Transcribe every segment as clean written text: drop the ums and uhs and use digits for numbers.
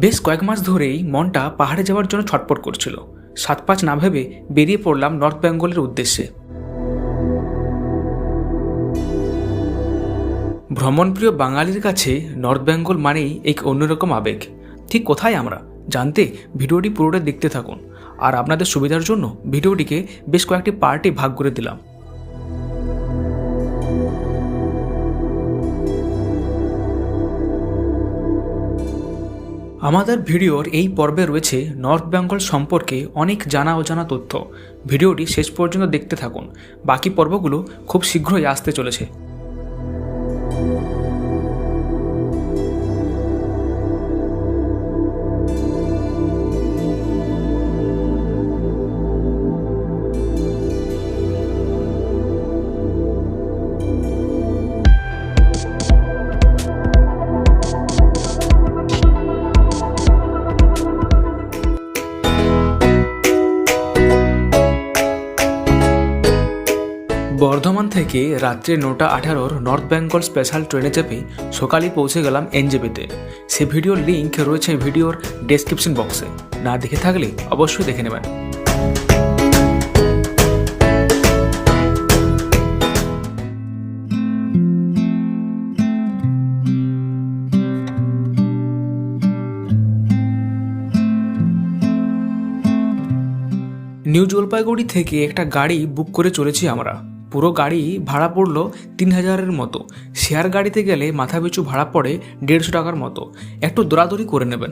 বেশ কয়েক মাস ধরেই মনটা পাহাড়ে যাওয়ার জন্য ছটপট করছিল। ৭-৫ না ভেবে বেরিয়ে পড়লাম নর্থ বেঙ্গলের উদ্দেশ্যে। ভ্রমণপ্রিয় বাঙালির কাছে নর্থ বেঙ্গল মানেই এক অন্যরকম আবেগ। ঠিক কোথায় আমরা জানতে ভিডিওটি পুরোটা দেখতে থাকুন। আর আপনাদের সুবিধার জন্য ভিডিওটিকে বেশ কয়েকটি পার্টে ভাগ করে দিলাম। আমাদের ভিডিওর এই পর্বে রয়েছে নর্থ বেঙ্গল সম্পর্কে অনেক জানা অজানা তথ্য। ভিডিওটি শেষ পর্যন্ত দেখতে থাকুন, বাকি পর্বগুলো খুব শীঘ্রই আসতে চলেছে। বর্ধমান থেকে রাত্রে ৯:১৮ নর্থ বেঙ্গল স্পেশাল ট্রেনে চেপে সকালেই পৌঁছে গেলাম এনজেপিতে। সে ভিডিওর লিঙ্ক রয়েছে ভিডিওর ডেসক্রিপশন বক্সে, না দেখে থাকলে অবশ্যই দেখে নেবেন। নিউ জলপাইগুড়ি থেকে একটা গাড়ি বুক করে চলেছি আমরা। পুরো গাড়ি ভাড়া পড়লো ৩,০০০-এর মতো। শেয়ার গাড়িতে গেলে মাথাপিছু ভাড়া পড়ে ১৫০ টাকার মতো। একটু দৌড়াদৌড়ি করে নেবেন।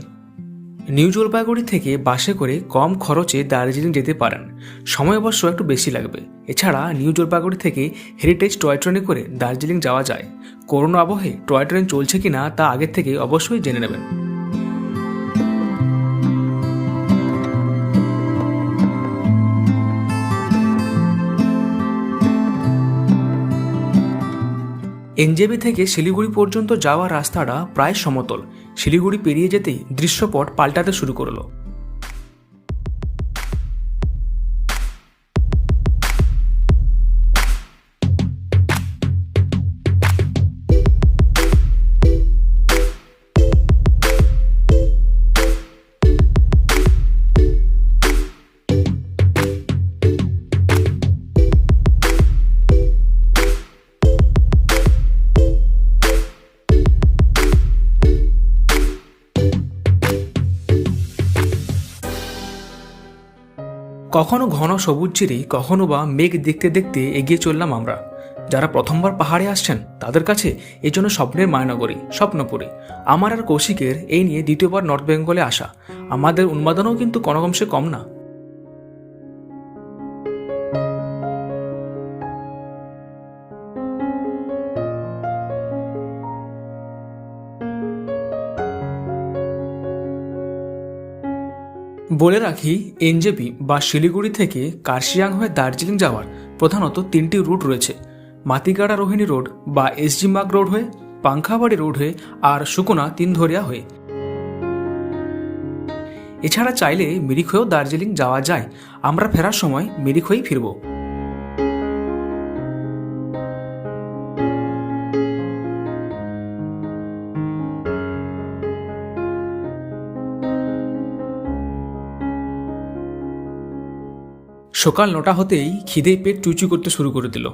নিউ জলপাইগুড়ি থেকে বাসে করে কম খরচে দার্জিলিং যেতে পারেন, সময় অবশ্য একটু বেশি লাগবে। এছাড়া নিউ জলপাইগুড়ি থেকে হেরিটেজ টয় ট্রেনে করে দার্জিলিং যাওয়া যায়। করোনা আবহে টয় ট্রেন চলছে কিনা তা আগের থেকে অবশ্যই জেনে নেবেন। এনজেপি থেকে শিলিগুড়ি পর্যন্ত যাওয়ার রাস্তাটা প্রায় সমতল। শিলিগুড়ি পেরিয়ে যেতেই দৃশ্যপট পাল্টাতে শুরু করলো। কখনো ঘন সবুজ চিরে, কখনো বা মেঘ দেখতে দেখতে এগিয়ে চললাম আমরা। যারা প্রথমবার পাহাড়ে আসছেন তাদের কাছে এই জন্য স্বপ্নের মায়ানগরী, স্বপ্নপুরী। আমার আর কৌশিকের এই নিয়ে দ্বিতীয়বার নর্থ বেঙ্গলে আসা। আমাদের উন্মাদনও কিন্তু কোনো অংশে কম না। বলে রাখি, এনজেপি বা শিলিগুড়ি থেকে কার্শিয়াং হয়ে দার্জিলিং যাওয়ার প্রধানত 3টি রুট রয়েছে। মাতিগাড়া রোহিণী রোড বা এসজি মার্গ রোড হয়ে, পাংখাবাড়ি রোড হয়ে, আর সুকুনা তিনধরিয়া হয়ে। এছাড়া চাইলে মিরিক হয়েও দার্জিলিং যাওয়া যায়। আমরা ফেরার সময় মিরিক হয়েই ফিরব। সকাল ৯টা হতেই খিদে পেট চুচু করতে শুরু করে দিল।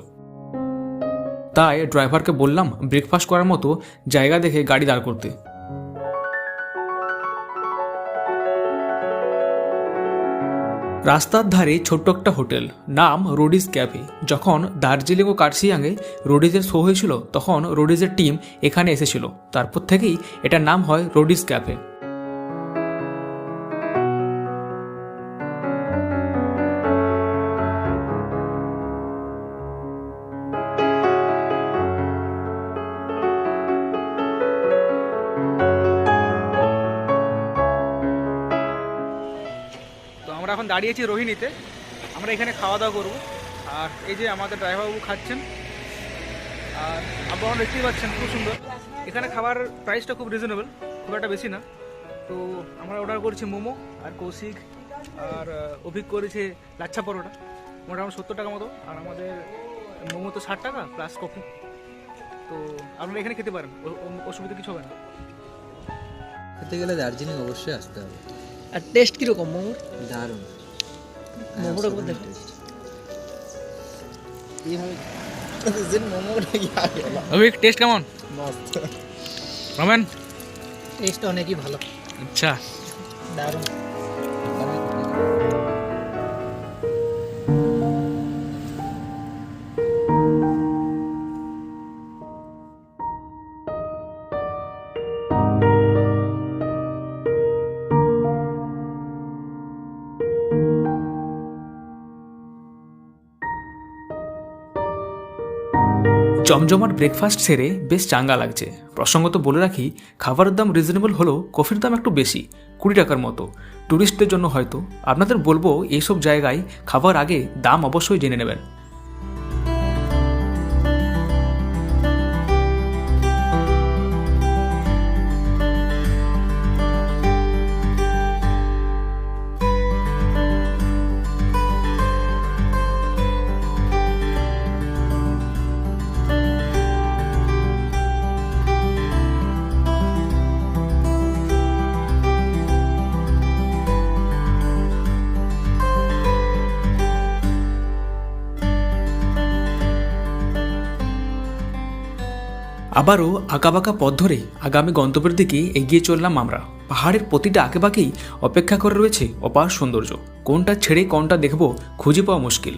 তাই ড্রাইভারকে বললাম ব্রেকফাস্ট করার মতো জায়গা দেখে গাড়ি দাঁড় করতে। রাস্তার ধারে ছোট্ট একটা হোটেল, নাম রোডিজ ক্যাফে। যখন দার্জিলিং ও কার্শিয়াংয়ে রোডিজের শো হয়েছিল তখন রোডিজের টিম এখানে এসেছিল। তারপর থেকেই এটার নাম হয় রোডিজ ক্যাফে। আমরা এখন দাঁড়িয়েছি রোহিণীতে। আমরা এখানে খাওয়া দাওয়া করবো। আর এই যে আমাদের ড্রাইভারবাবু খাচ্ছেন, আর আপনারা দেখতেই পাচ্ছেন খুব সুন্দর। এখানে খাবার প্রাইসটা খুব রিজনেবল, খুব একটা বেশি না। তো আমরা অর্ডার করেছি মোমো, আর কৌশিক আর অভিক করেছে লাচ্ছা পরোটা, মোটামুটি 70 টাকা মতো। আর আমাদের মোমো তো 60 টাকা প্লাস কফি। তো আপনারা এখানে খেতে পারেন, অসুবিধা কিছু হবে না। খেতে গেলে দার্জিলিং অবশ্যই আসতে হবে। আর টেস্ট কীরকম মোমোর? দারুণ, মোমোটা একবার দেখো। এইভাবে মোমোটা কি আগে অভিক টেস্ট কেমন? মস্ত। রমেন? টেস্টটা অনেকই ভালো, আচ্ছা, দারুণ। জমজমাট ব্রেকফাস্ট সেরে বেশ চাঙ্গা লাগছে। প্রসঙ্গত বলে রাখি, খাবারের দাম রিজনেবল হলেও কফির দাম একটু বেশি, 20 টাকার মতো। ট্যুরিস্টদের জন্য হয়তো। আপনাদের বলবো এইসব জায়গায় খাবার আগে দাম অবশ্যই জেনে নেবেন। আবারও আঁকাবাঁকা পথ ধরে আগামী গন্তব্যের দিকে এগিয়ে চললাম আমরা। পাহাড়ের প্রতিটা আঁকেবাঁকেই অপেক্ষা করে রয়েছে অপার সৌন্দর্য। কোনটা ছেড়ে কোনটা দেখব খুঁজে পাওয়া মুশকিল।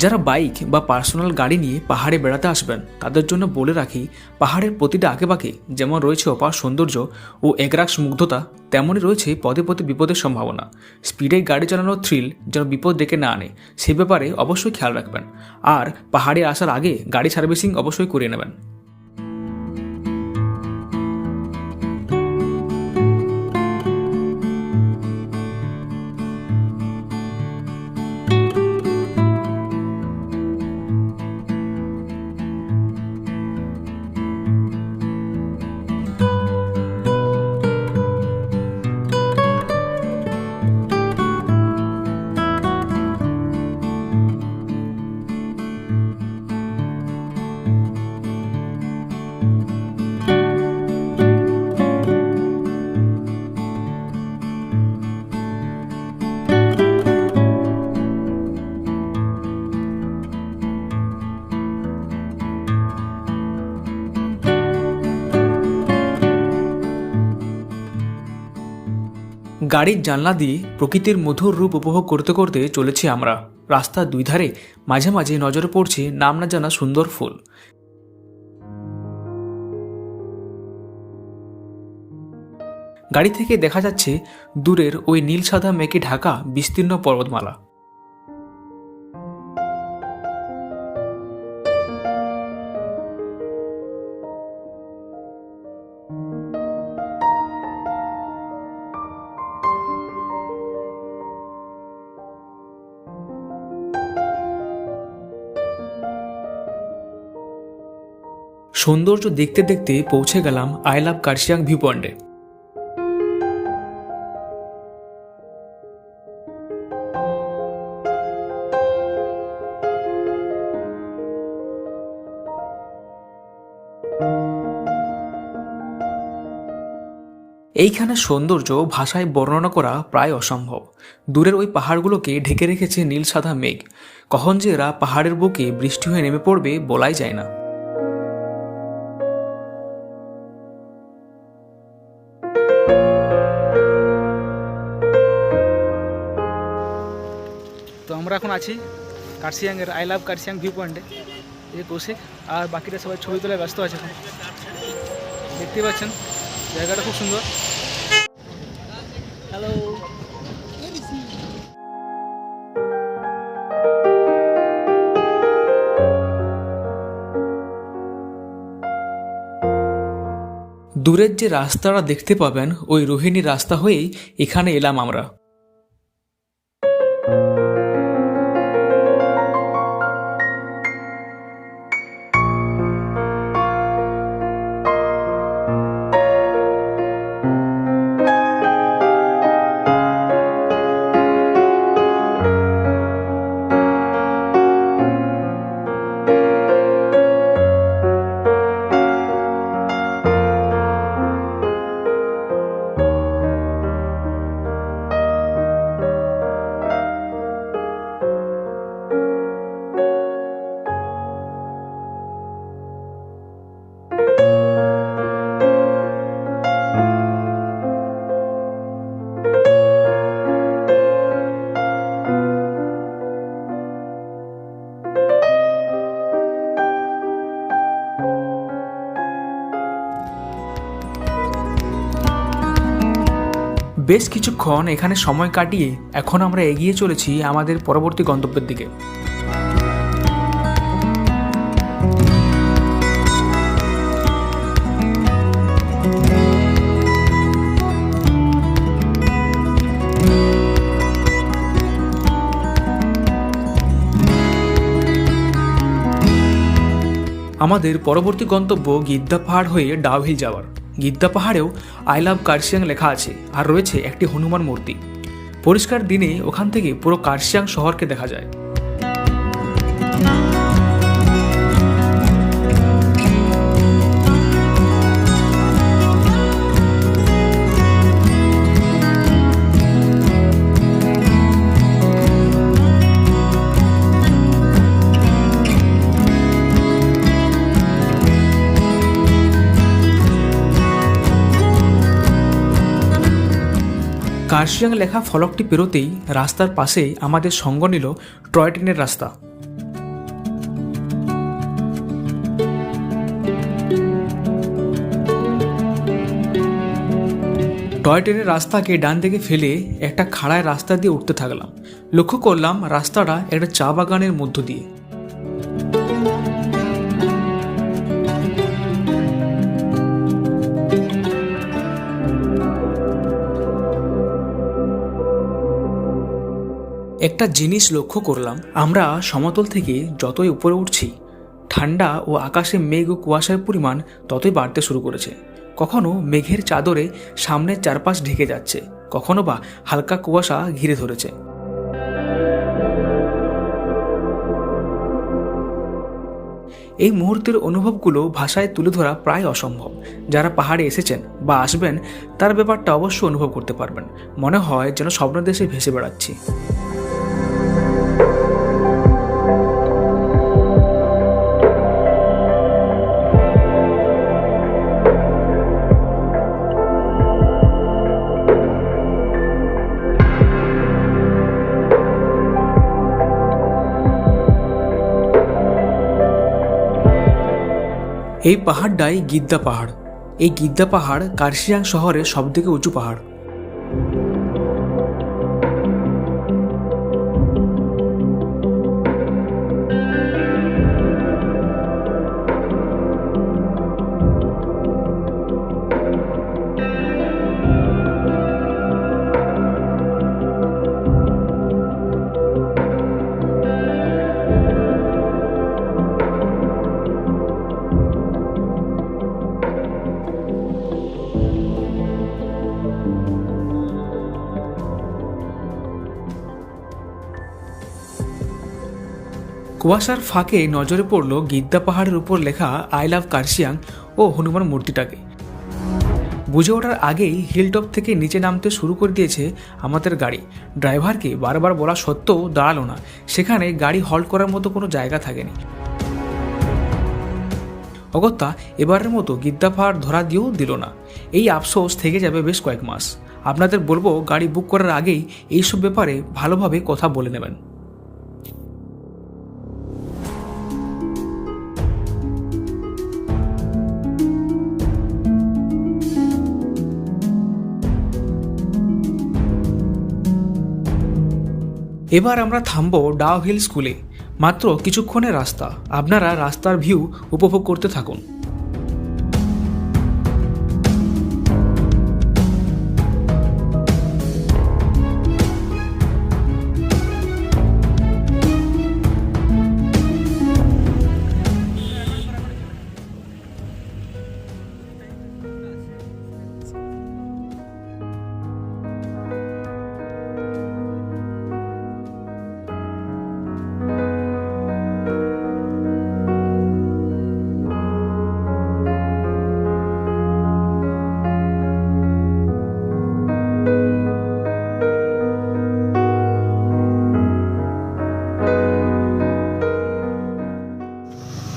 যারা বাইক বা পার্সোনাল গাড়ি নিয়ে পাহাড়ে বেড়াতে আসবেন তাদের জন্য বলে রাখি, পাহাড়ের প্রতিটা আঁকেবাঁকে যেমন রয়েছে অপার সৌন্দর্য ও একরাশ মুগ্ধতা, তেমনই রয়েছে পদে পদে বিপদের সম্ভাবনা। স্পিডে গাড়ি চালানোর থ্রিল যেন বিপদ ডেকে না আনে, সে ব্যাপারে অবশ্যই খেয়াল রাখবেন। আর পাহাড়ে আসার আগে গাড়ি সার্ভিসিং অবশ্যই করিয়ে নেবেন। গাড়ির জানলা দিয়ে প্রকৃতির মধুর রূপ উপভোগ করতে করতে চলেছি আমরা। রাস্তার দুই ধারে মাঝে মাঝে নজরে পড়ছে নাম না জানা সুন্দর ফুল। গাড়ি থেকে দেখা যাচ্ছে দূরের ওই নীল সাদা মেঘে ঢাকা বিস্তীর্ণ পর্বতমালা। সৌন্দর্য দেখতে দেখতে পৌঁছে গেলাম আই লাভ কার্শিয়াং ভিউ পয়েন্টে। এইখানে সৌন্দর্য ভাষায় বর্ণনা করা প্রায় অসম্ভব। দূরের ওই পাহাড়গুলোকে ঢেকে রেখেছে নীল সাদা মেঘ। কখন যে এরা পাহাড়ের বুকে বৃষ্টি হয়ে নেমে পড়বে বলাই যায় না। তো আমরা এখন আছি কার্শিয়াংয়ের আই লাভ কার্শিয়াং ভিউ পয়েন্টে। এই যে কৌশিক আর বাকিরা সবাই ছবি তোলায় ব্যস্ত আছে এখন। দেখতে পাচ্ছেন জায়গাটা খুব সুন্দর। হ্যালো, দূরের যে রাস্তাটা দেখতে পাবেন ওই রোহিণী রাস্তা হয়েই এখানে এলাম আমরা। বেশ কিছুক্ষণ এখানে সময় কাটিয়ে এখন আমরা এগিয়ে চলেছি আমাদের পরবর্তী গন্তব্যের দিকে। আমাদের পরবর্তী গন্তব্য গিদ্দা পাহাড় হয়ে ডাউহিল যাওয়ার। গিদ্দা পাহাড়েও আই লাভ কার্শিয়াং লেখা আছে আর রয়েছে একটি হনুমান মূর্তি। পরিষ্কার দিনে ওখান থেকে পুরো কার্শিয়াং শহরকে দেখা যায়। কার্শিয়াং লেখা ফলকটি পেরোতেই রাস্তার পাশে আমাদের সঙ্গ নিল টয় ট্রেনের রাস্তা। টয় ট্রেনের রাস্তাকে ডান দিকে ফেলে একটা খাড়ায় রাস্তা দিয়ে উঠতে থাকলাম। লক্ষ্য করলাম রাস্তাটা একটা চা বাগানের মধ্য দিয়ে। একটা জিনিস লক্ষ্য করলাম, আমরা সমতল থেকে যতই উপরে উঠছি ঠান্ডা ও আকাশে মেঘ ও কুয়াশার পরিমাণ ততই বাড়তে শুরু করেছে। কখনো মেঘের চাদরে সামনের চারপাশ ঢেকে যাচ্ছে, কখনো বা হালকা কুয়াশা ঘিরে ধরেছে। এই মুহূর্তের অনুভবগুলো ভাষায় তুলে ধরা প্রায় অসম্ভব। যারা পাহাড়ে এসেছেন বা আসবেন তার ব্যাপারটা অবশ্যই অনুভব করতে পারবেন। মনে হয় যেন স্বপ্নদেশে ভেসে বেড়াচ্ছি। এই পাহাড়টাই গিদ্দা পাহাড়। এই গিদ্দা পাহাড় কার্শিয়াং শহরের সবথেকে উঁচু পাহাড়। কুয়াশার ফাঁকে নজরে পড়ল গিদ্দা পাহাড়ের উপর লেখা আই লাভ কার্শিয়াং ও হনুমান মূর্তিটাকে। বুঝে ওঠার আগেই হিলটপ থেকে নিচে নামতে শুরু করে দিয়েছে আমাদের গাড়ি। ড্রাইভারকে বারবার বলা সত্ত্বেও দাঁড়ালো না। সেখানে গাড়ি হল্ট করার মতো কোনো জায়গা থাকেনি। অগত্যা এবারের মতো গিদ্দা পাহাড় ধরা দিয়েও দিল না। এই আফসোস থেকে যাবে বেশ কয়েক মাস। আপনাদের বলবো গাড়ি বুক করার আগেই এইসব ব্যাপারে ভালোভাবে কথা বলে নেবেন। এবার আমরা থামবো ডাউহিল স্কুলে। মাত্র কিছুক্ষণের রাস্তা। আপনারা রাস্তার ভিউ উপভোগ করতে থাকুন।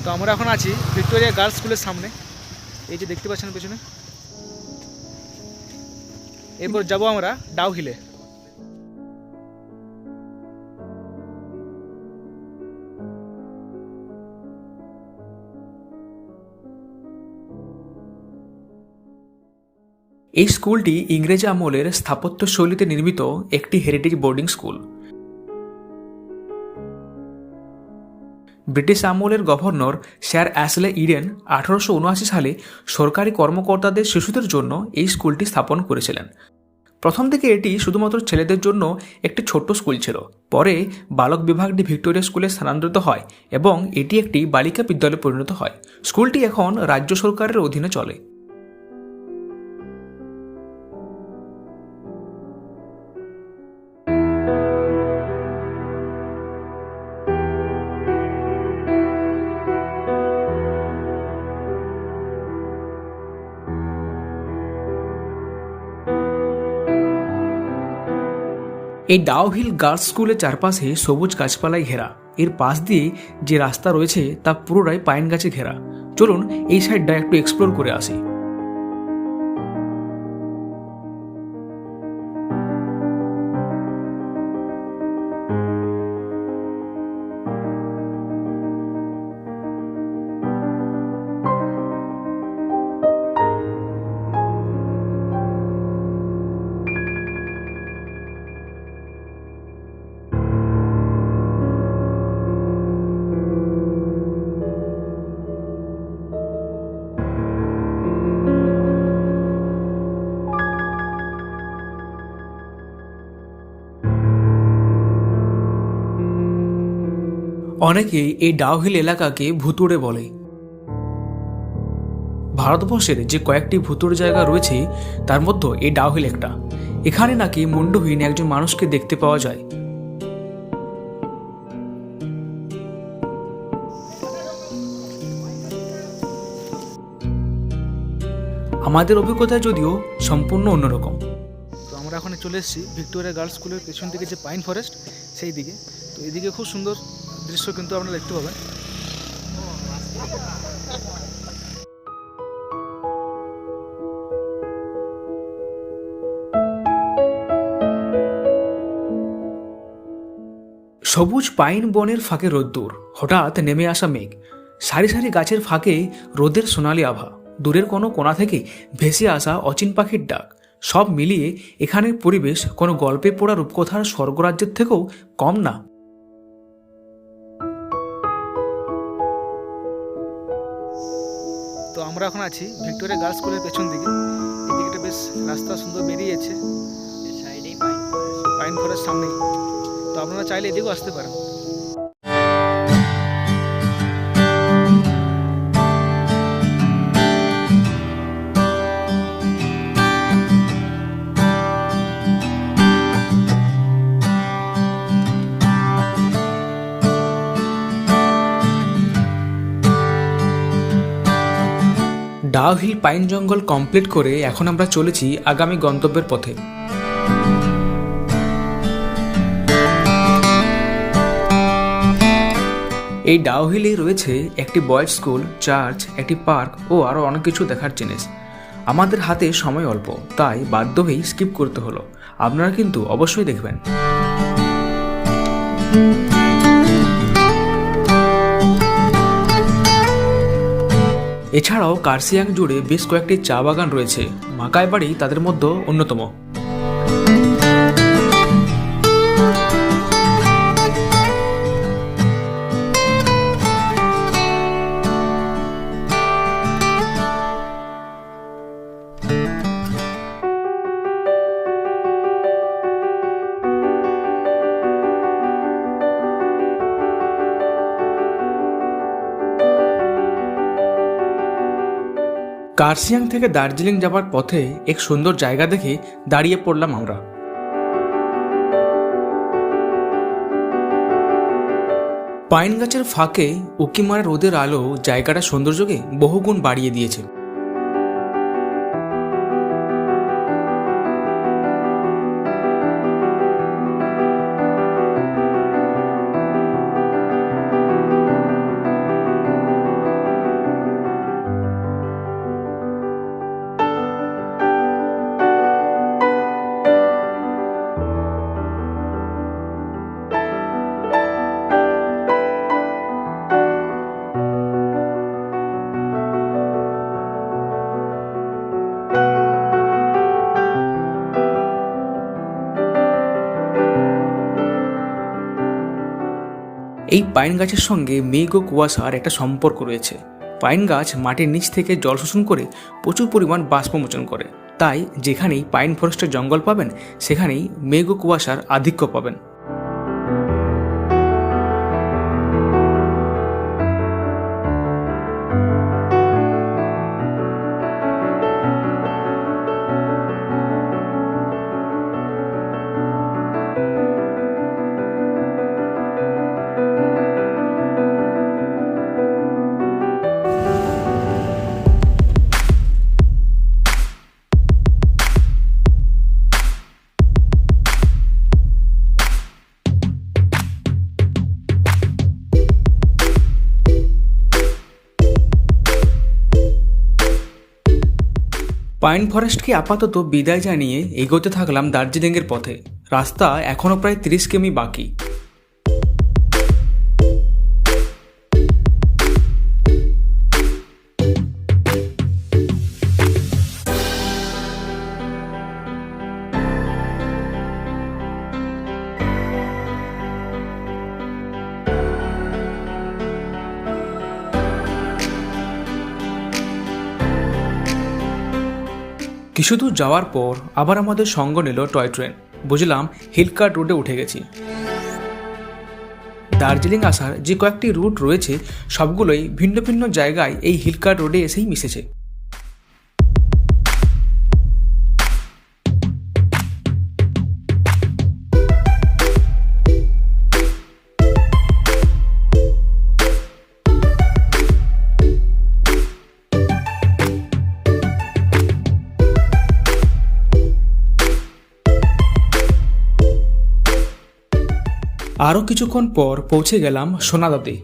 তো আমরা এখন আছি ভিক্টোরিয়া গার্লস স্কুলের সামনে। এই যে দেখতে পাচ্ছেন পেছনে। এরপর যাব আমরা ডাউহিলে। এই স্কুলটি ইংরেজ আমলের স্থাপত্য শৈলীতে নির্মিত একটি হেরিটেজ বোর্ডিং স্কুল। ব্রিটিশ আমলের গভর্নর স্যার অ্যাশলে ইডেন 1879 সালে সরকারি কর্মকর্তাদের শিশুদের জন্য এই স্কুলটি স্থাপন করেছিলেন। প্রথম থেকে এটি শুধুমাত্র ছেলেদের জন্য একটি ছোট্ট স্কুল ছিল। পরে বালক বিভাগটি ভিক্টোরিয়া স্কুলে স্থানান্তরিত হয় এবং এটি একটি বালিকা বিদ্যালয়ে পরিণত হয়। স্কুলটি এখন রাজ্য সরকারের অধীনে চলে। এই ডাউহিল গার্লস স্কুলের চারপাশে সবুজ গাছপালায় ঘেরা। এর পাশ দিয়ে যে রাস্তা রয়েছে তা পুরোটাই পাইন গাছে ঘেরা। চলুন এই সাইডটা একটু এক্সপ্লোর করে আসি। অনেকেই এই ডাউহিল এলাকাকে ভুতুড়ে বলে। ভারতবর্ষের যে কয়েকটি ভুতুড়ে জায়গা রয়েছে তার মধ্যে এই ডাউহিল একটা। এখানে নাকি মুন্ডহীন একজন মানুষকে দেখতে পাওয়া যায়। আমাদের অভিজ্ঞতা যদিও সম্পূর্ণ অন্যরকম। তো আমরা এখন চলে এসেছি ভিক্টোরিয়া গার্লস স্কুলের পেছন দিকে যে পাইন ফরেস্ট সেই দিকে। তো এদিকে খুব সুন্দর দৃশ্য কিন্তু আপনারা দেখতে পাবেন। সবুজ পাইন বনের ফাঁকে রোদ্দুর, হঠাৎ নেমে আসা মেঘ, সারি সারি গাছের ফাঁকে রোদের সোনালি আভা, দূরের কোনো কোণা থেকে ভেসে আসা অচিন পাখির ডাক, সব মিলিয়ে এখানের পরিবেশ কোনো গল্পে পড়া রূপকথার স্বর্গরাজ্যের থেকেও কম না। তো আমরা এখন আছি ভিক্টোরিয়া গার্লস স্কুলের পেছন দিকে। এদিকে বেশ রাস্তা সুন্দর বেরিয়েছে, পাইন ফরেস্ট সামনেই। তো আপনারা চাইলে এদিকেও আসতে পারেন। ডাউহিল পাইন জঙ্গল কমপ্লিট করে এখন আমরা চলেছি আগামী গন্তব্যের পথে। এই ডাউহিলে রয়েছে একটি বয়েজ স্কুল, চার্চ, একটি পার্ক ও আরও অনেক কিছু দেখার জিনিস। আমাদের হাতে সময় অল্প, তাই বাধ্য হয়েই স্কিপ করতে হলো। আপনারা কিন্তু অবশ্যই দেখবেন। এছাড়াও কার্সিয়াং জুড়ে বেশ কয়েকটি চা বাগান রয়েছে। মাকাই বাড়ি তাদের মধ্যে অন্যতম। কার্সিয়াং থেকে দার্জিলিং যাবার পথে এক সুন্দর জায়গা দেখে দাঁড়িয়ে পড়লাম আমরা। পাইন গাছের ফাঁকে উকিমার রোদের আলো জায়গাটা সৌন্দর্যকে বহুগুণ বাড়িয়ে দিয়েছে। এই পাইন গাছের সঙ্গে মেঘ ও কুয়াশার একটা সম্পর্ক রয়েছে। পাইন গাছ মাটির নিচ থেকে জল শোষণ করে প্রচুর পরিমাণ বাষ্পমোচন করে, তাই যেখানেই পাইন ফরেস্টের জঙ্গল পাবেন সেখানেই মেঘ ও কুয়াশার আধিক্য পাবেন। পাইন ফরেস্টকে আপাতত বিদায় জানিয়ে এগোতে থাকলাম দার্জিলিংয়ের পথে। রাস্তা এখনও প্রায় 30 কিমি বাকি। কিছু দূর যাওয়ার পর আবার আমাদের সঙ্গ নিল টয় ট্রেন। বুঝলাম হিলকার্ট রোডে উঠে গেছি। দার্জিলিং আসার যে কয়েকটি রুট রয়েছে সবগুলোই ভিন্ন ভিন্ন জায়গায় এই হিলকার্ট রোডে এসেই মিশেছে। আরও কিছুক্ষণ পর পৌঁছে গেলাম সোনাদাতে।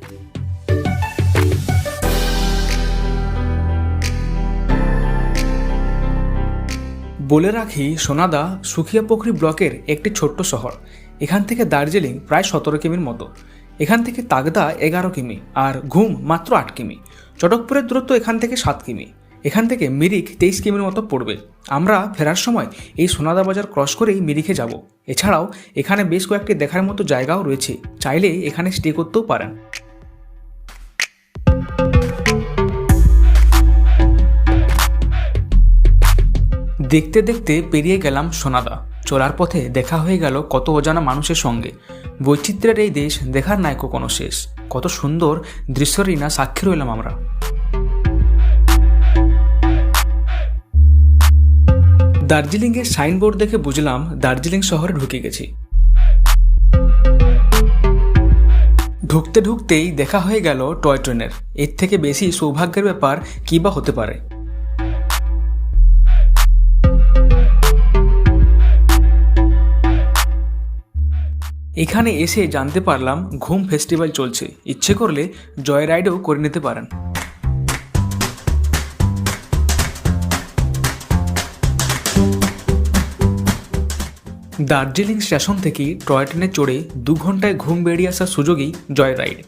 বলে রাখি, সোনাদা সুখিয়াপোখরি ব্লকের একটি ছোট্ট শহর। এখান থেকে দার্জিলিং প্রায় 17 কিমির মতো। এখান থেকে তাগদা 11 কিমি আর ঘুম মাত্র 8 কিমি। চটকপুরের দূরত্ব এখান থেকে 7 কিমি। এখান থেকে মিরিক 23 কিমির মতো পড়বে। আমরা ফেরার সময় এই সোনাদা বাজার ক্রস করেই মিরিকে যাব। এছাড়াও এখানে বেশ কয়েকটি দেখার মতো জায়গাও রয়েছে, চাইলে এখানে স্টে করতেও পারেন। দেখতে দেখতে পেরিয়ে গেলাম সোনাদা। চলার পথে দেখা হয়ে গেল কত অজানা মানুষের সঙ্গে। বৈচিত্র্যের এই দেশ দেখার নাইকো কোনো শেষ। কত সুন্দর দৃশ্যেরই না সাক্ষী রইলাম আমরা। দার্জিলিংয়ের সাইনবোর্ড দেখে বুঝলাম দার্জিলিং শহরে ঢুকে গেছি। ঢুকতে ঢুকতেই দেখা হয়ে গেল টয় ট্রেনের। এর থেকে বেশি সৌভাগ্যের ব্যাপার কী বা হতে পারে। এখানে এসে জানতে পারলাম ঘুম ফেস্টিভ্যাল চলছে। ইচ্ছে করলে জয় রাইডও করে নিতে পারেন। দার্জিলিং স্টেশন থেকে টয় ট্রেনে চড়ে 2 ঘন্টায় ঘুম বেরিয়ে আসার সুযোগই জয় রাইড।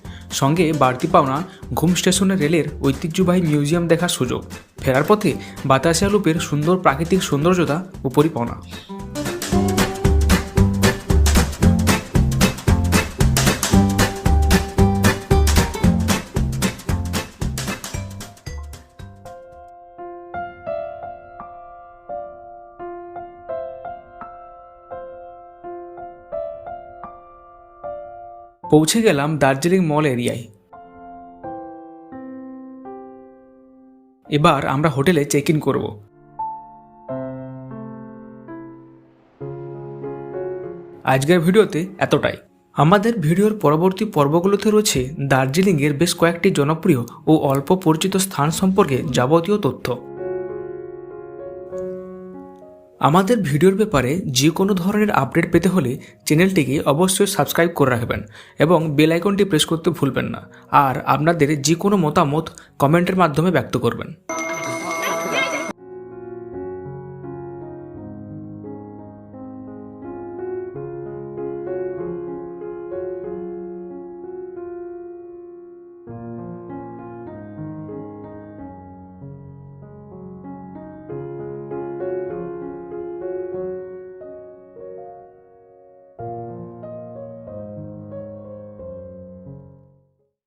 সঙ্গে বাড়তি পাওনা ঘুম স্টেশনের রেলের ঐতিহ্যবাহী মিউজিয়াম দেখার সুযোগ। ফেরার পথে বাতাসিয়া লুপের সুন্দর প্রাকৃতিক সৌন্দর্যতা উপরই পাওনা। পৌঁছে গেলাম দার্জিলিং মল এরিয়ায়। এবার আমরা হোটেলে চেক ইন করব। আজকের ভিডিওতে এতটাই। আমাদের ভিডিওর পরবর্তী পর্বগুলোতে রয়েছে দার্জিলিংয়ের বেশ কয়েকটি জনপ্রিয় ও অল্প পরিচিত স্থান সম্পর্কে যাবতীয় তথ্য। আমাদের ভিডিওর ব্যাপারে যে কোনো ধরনের আপডেট পেতে হলে চ্যানেলটিকে অবশ্যই সাবস্ক্রাইব করে রাখবেন এবং বেল আইকনটি প্রেস করতে ভুলবেন না। আর আপনাদের যে কোনো মতামত কমেন্টের মাধ্যমে ব্যক্ত করবেন।